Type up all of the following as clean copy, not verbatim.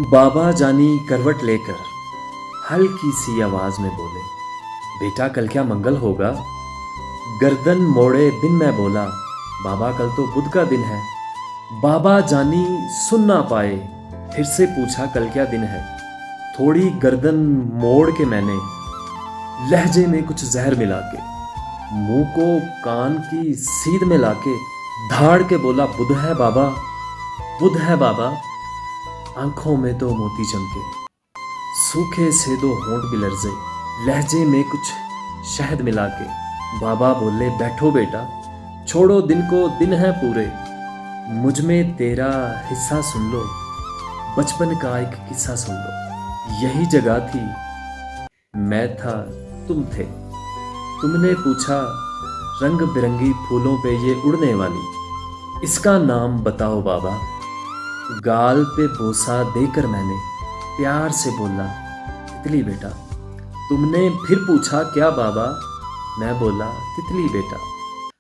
बाबा जानी करवट लेकर हल्की सी आवाज में बोले, बेटा कल क्या मंगल होगा। गर्दन मोड़े बिन मैं बोला, बाबा कल तो बुध का दिन है। बाबा जानी सुन ना पाए, फिर से पूछा कल क्या दिन है। थोड़ी गर्दन मोड़ के मैंने लहजे में कुछ जहर मिला के मुंह को कान की सीध में लाके धाड़ के बोला, बुध है बाबा, बुध है बाबा। आंखों में तो मोती चमके, सूखे से दो होंठ भी लर्जे, लहजे में कुछ शहद मिला के बाबा बोले, बैठो बेटा, छोड़ो दिन को, दिन है पूरे, मुझ में तेरा हिस्सा सुन लो, बचपन का एक किस्सा सुन लो। यही जगह थी, मैं था, तुम थे। तुमने पूछा रंग बिरंगी फूलों पे ये उड़ने वाली, इसका नाम बताओ बाबा। गाल पे बोसा देकर मैंने प्यार से बोला, तितली बेटा। तुमने फिर पूछा क्या बाबा, मैं बोला, तितली बेटा।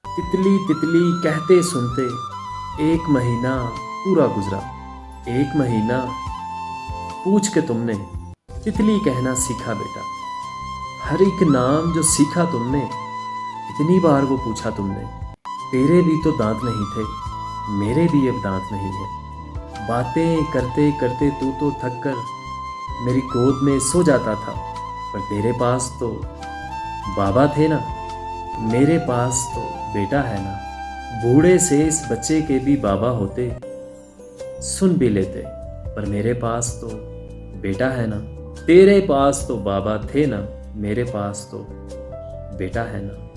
तितली तितली कहते सुनते एक महीना पूरा गुजरा। एक महीना पूछ के तुमने तितली कहना सीखा बेटा। हर एक नाम जो सीखा तुमने, कितनी बार वो पूछा तुमने। तेरे भी तो दांत नहीं थे, मेरे भी अब दांत नहीं है। बातें करते करते तू तो थक कर मेरी गोद में सो जाता था, पर तेरे पास तो बाबा थे ना, मेरे पास तो बेटा है ना। बूढ़े से इस बच्चे के भी बाबा होते, सुन भी लेते, पर मेरे पास तो बेटा है ना। तेरे पास तो बाबा थे ना, मेरे पास तो बेटा है ना।